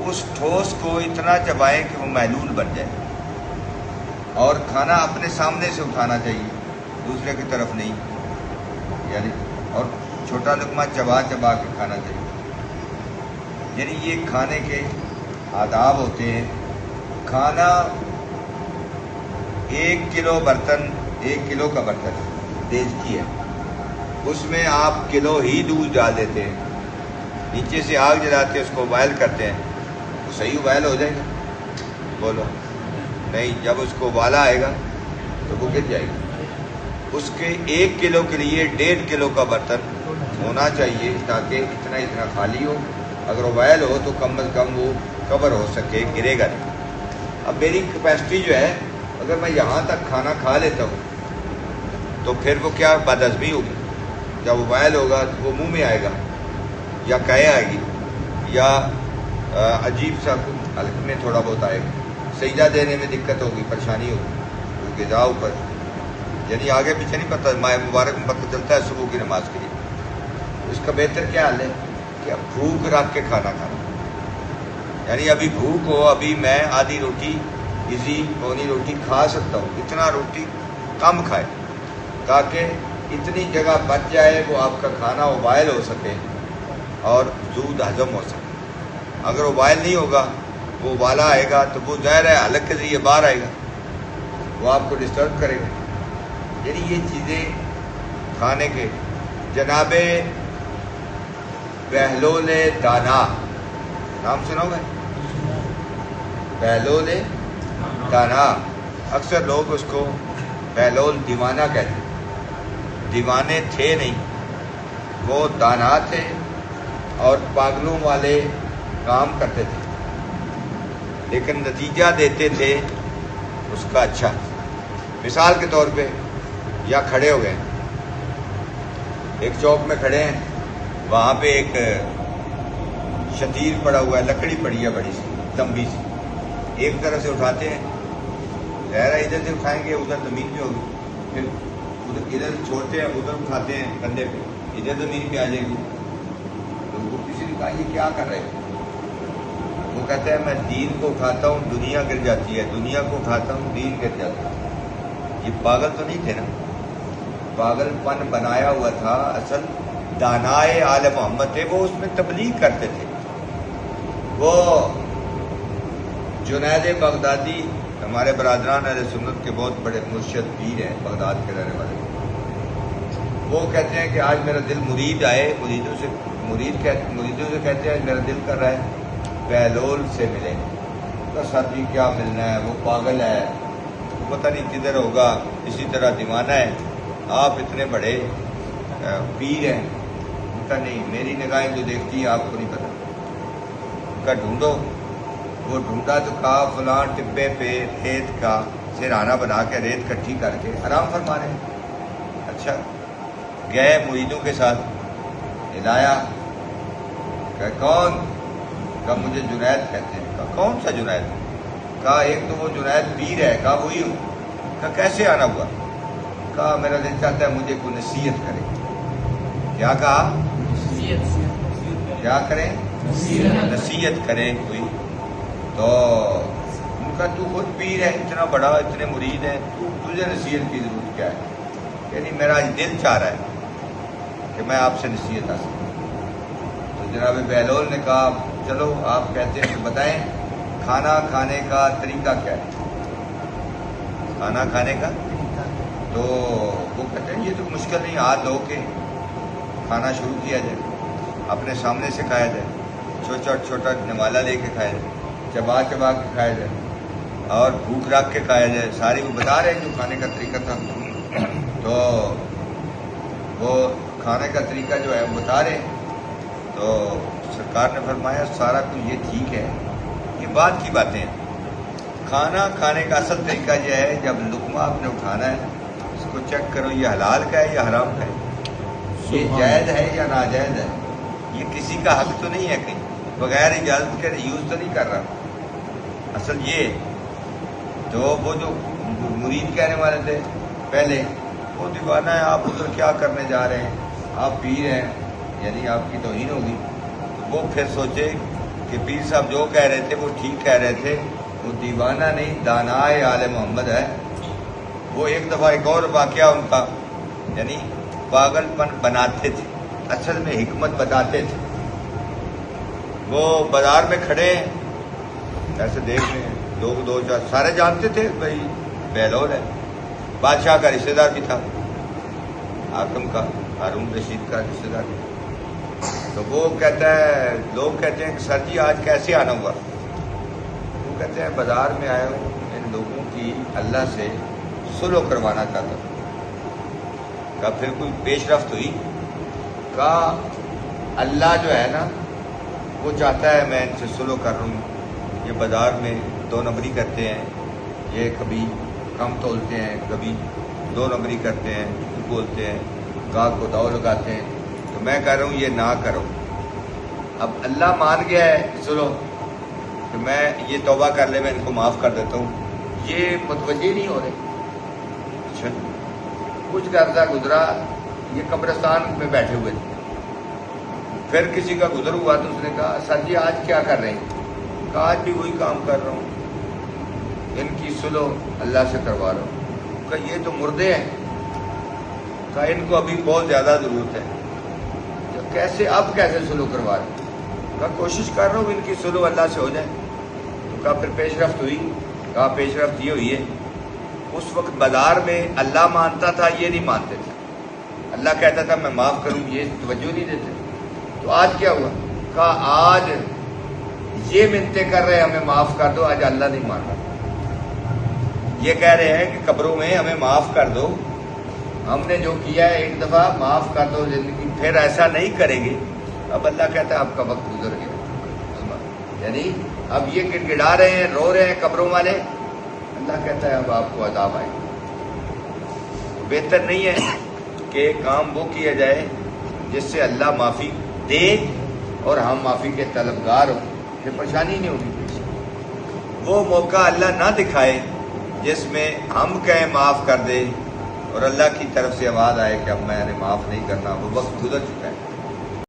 اس ٹھوس کو اتنا چبائیں کہ وہ محلول بن جائے، اور کھانا اپنے سامنے سے اٹھانا چاہیے، دوسرے کی طرف نہیں، یعنی اور چھوٹا لقمہ چبا چبا کے کھانا چاہیے۔ یعنی یہ کھانے کے آداب ہوتے ہیں۔ کھانا 1 کلو برتن، 1 کلو کا برتن دیگچی ہے، اس میں آپ کلو ہی دودھ ڈال دیتے ہیں، نیچے سے آگ جلاتے ہیں، اس کو بوائل کرتے ہیں، تو صحیح بوائل ہو جائے گا؟ بولو نہیں، جب اس کو ابالا آئے گا تو وہ گر جائے گی۔ اس کے 1 کلو کے لیے 1.5 کلو کا برتن ہونا چاہیے، تاکہ اتنا خالی ہو، اگر اوائل ہو تو کم از کم وہ کور ہو سکے، گرے گا نہیں۔ اب میری کیپیسٹی جو ہے، اگر میں یہاں تک کھانا کھا لیتا ہوں تو پھر وہ کیا بدہضمی ہوگی، جب اوائل ہوگا تو وہ منہ میں آئے گا، یا کہے آئے گی، یا عجیب سا حلق میں تھوڑا بہت آئے گا، سجدہ دینے میں دقت ہوگی، پریشانی ہوگی، غذا اوپر، یعنی آگے پیچھے نہیں پتہ، ماہ مبارک میں پتہ چلتا ہے صبح کی نماز کے لیے۔ اس کا بہتر کیا حل ہے کہ اب بھوک رکھ کے کھانا کھانا، یعنی ابھی بھوک ہو، ابھی میں آدھی روٹی، اسی پونی روٹی کھا سکتا ہوں، اتنا روٹی کم کھائے تاکہ اتنی جگہ بچ جائے، وہ آپ کا کھانا اوبائل ہو سکے اور زود ہضم ہو سکے۔ اگر اوبائل نہیں ہوگا، وہ ابالا آئے گا تو وہ ظاہر ہے حلق کے ذریعے باہر آئے گا، وہ آپ کو ڈسٹرب کرے گا۔ یعنی یہ چیزیں کھانے کے۔ جناب بہلول دانا نام سنو گے؟ بہلول دانا، اکثر لوگ اس کو بہلول دیوانہ کہتے ہیں۔ دیوانے تھے نہیں، وہ دانا تھے اور پاگلوں والے کام کرتے تھے، لیکن نتیجہ دیتے تھے اس کا اچھا۔ مثال کے طور پہ یا کھڑے ہو گئے، ایک چوک میں کھڑے ہیں، وہاں پہ ایک شتیر پڑا ہوا ہے، لکڑی پڑی ہے بڑی سی لمبی سی، ایک طرف سے اٹھاتے ہیں، ظاہر ہے ادھر سے اٹھائیں گے ادھر زمین پہ ہوگی، پھر ادھر چھوڑتے ہیں، ادھر اٹھاتے ہیں کندھے پہ، ادھر زمین پہ آ جائے گی۔ تو وہ کسی نے کہا یہ کیا کر رہے ہیں؟ وہ کہتا ہے میں دین کو اٹھاتا ہوں دنیا گر جاتی ہے، دنیا کو اٹھاتا ہوں دین گر جاتا ہے۔ یہ پاگل تو نہیں تھے نا، پاگل پن بنایا ہوا تھا، اصل دانائے آل محمد تھے، وہ اس میں تبلیغ کرتے تھے۔ وہ جنید بغدادی ہمارے برادران اہل سنت کے بہت بڑے مرشد پیر ہیں، بغداد کے رہنے والے۔ وہ کہتے ہیں کہ آج میرا دل مرید آئے، مریدوں سے کہتے ہیں میرا دل کر رہا ہے بہلول سے ملیں۔ تو سر جی کیا ملنا ہے، وہ پاگل ہے، پتہ نہیں کدھر ہوگا، اسی طرح دیوانہ ہے، آپ اتنے بڑے پیر ہیں۔ ان کا نہیں، میری نگاہیں جو دیکھتی ہے آپ کو نہیں پتہ، ان کا ڈھونڈو۔ وہ ڈھونڈا تو کہا فلاں ٹبے پہ ریت کا سرہانہ بنا کے ریت کٹھی کر کے آرام فرما رہے ہیں۔ اچھا، گئے مریدوں کے ساتھ، ہلایا، کہ کون؟ کہا مجھے جنید کہتے ہیں۔ کہا کون سا جنید؟ کہا ایک تو وہ جنید پیر ہے۔ کہا وہی ہوں۔ کہا کیسے آنا ہوا؟ کہا میرا دل چاہتا ہے مجھے کوئی نصیحت کرے۔ کیا کہا؟ کیا کریں؟ نصیحت کریں کوئی۔ تو ان کا تو خود پیر ہے، اتنا بڑا، اتنے مرید ہیں، تجھے نصیحت کی ضرورت کیا ہے؟ یعنی میرا دل چاہ رہا ہے کہ میں آپ سے نصیحت حاصل کروں۔ تو جناب بہلول نے کہا چلو آپ کہتے ہیں تو بتائیں کھانا کھانے کا طریقہ کیا ہے؟ کھانا کھانے کا؟ تو وہ کہتے ہیں یہ تو مشکل نہیں، ہاتھ دھو کے کھانا شروع کیا جائے، اپنے سامنے سے کھایا جائے، چھوٹا چھوٹا نوالا لے کے کھایا جائے، چبا چبا کے کھایا جائے، اور بھوک رکھ کے کھایا جائے۔ ساری وہ بتا رہے ہیں جو کھانے کا طریقہ تھا۔ تو وہ کھانے کا طریقہ جو ہے وہ بتا رہے ہیں۔ تو سرکار نے فرمایا سارا کچھ یہ ٹھیک ہے، یہ بعد کی باتیں ہیں۔ کھانا کھانے کا اصل طریقہ یہ ہے جب لقمہ آپ نے اٹھانا ہے، اس کو چیک کرو یہ حلال کا ہے یا حرام کا ہے، یہ جائز ہے یا ناجائز ہے، یہ کسی کا حق تو نہیں ہے کہیں بغیر اجازت کے یوز تو نہیں کر رہا۔ اصل یہ تو وہ جو مرید کہنے والے تھے پہلے، وہ دیوانہ ہے، آپ ادھر کیا کرنے جا رہے ہیں، آپ پیر ہیں، یعنی آپ کی توہین ہوگی۔ وہ پھر سوچے کہ پیر صاحب جو کہہ رہے تھے وہ ٹھیک کہہ رہے تھے، وہ دیوانہ نہیں دانائے آل محمد ہے۔ وہ ایک دفعہ ایک اور واقعہ ان کا، یعنی پاگل پن بناتے تھے، اصل میں حکمت بتاتے تھے۔ وہ بازار میں کھڑے ہیں، ایسے دیکھ رہے ہیں، لوگ دو چار سارے جانتے تھے بھائی بہلول ہے، بادشاہ کا رشتہ دار بھی تھا، حاکم کا، ہارون رشید کا رشتہ دار۔ تو وہ کہتا ہے، لوگ کہتے ہیں کہ سر جی آج کیسے آنا ہوا؟ وہ کہتے ہیں بازار میں آئے ہوں، ان لوگوں کی اللہ سے صلح کروانا چاہتا ہوں۔ کہا پھر کوئی پیش رفت ہوئی؟ کہا اللہ جو ہے نا وہ چاہتا ہے میں ان سے صلح کر رہا ہوں، یہ بازار میں دو نمبری کرتے ہیں، یہ کبھی کم تولتے ہیں، کبھی دو نمبری کرتے ہیں، بولتے ہیں، گاہک کو داؤ لگاتے ہیں، تو میں کہہ رہا ہوں یہ نہ کرو۔ اب اللہ مان گیا ہے صلح کہ میں یہ توبہ کر لے، میں ان کو معاف کر دیتا ہوں، یہ متوجہ نہیں ہو رہے۔ اچھا کچھ عرصہ گزرا، یہ قبرستان میں بیٹھے ہوئے تھے، پھر کسی کا گزر ہوا تو اس نے کہا سر جی آج کیا کر رہے ہیں؟ کہا آج بھی وہی کام کر رہا ہوں، ان کی صلح اللہ سے کروا رہا ہوں۔ کہا یہ تو مردے ہیں، کہا ان کو ابھی بہت زیادہ ضرورت ہے۔ کیسے اب کیسے صلح کروا رہے ہیں؟ کہا کوشش کر رہا ہوں ان کی صلح اللہ سے ہو جائے۔ تو کہا پھر پیش رفت ہوئی؟ کہا پیش رفت یہ ہوئی ہے، اس وقت بازار میں اللہ مانتا تھا، یہ نہیں مانتے تھے، اللہ کہتا تھا میں معاف کروں، یہ توجہ نہیں دیتے۔ تو آج کیا ہوا؟ کہا آج یہ منتیں کر رہے ہیں ہمیں معاف کر دو، آج اللہ نہیں مان رہا، یہ کہہ رہے ہیں کہ قبروں میں ہمیں معاف کر دو، ہم نے جو کیا ہے ایک دفعہ معاف کر دو زندگی، پھر ایسا نہیں کریں گے۔ اب اللہ کہتا ہے آپ کا وقت گزر گیا، یعنی اب یہ گڑ گڑا رہے ہیں، رو رہے ہیں قبروں والے، اللہ کہتا ہے اب آپ کو عذاب آئے گا۔ بہتر نہیں ہے کہ کام وہ کیا جائے جس سے اللہ معافی دے اور ہم معافی کے طلبگار ہوں، کہ پریشانی نہیں ہوگی۔ وہ موقع اللہ نہ دکھائے جس میں ہم کہیں معاف کر دے اور اللہ کی طرف سے آواز آئے کہ اب میں نے معاف نہیں کرنا، وہ وقت گزر چکا ہے۔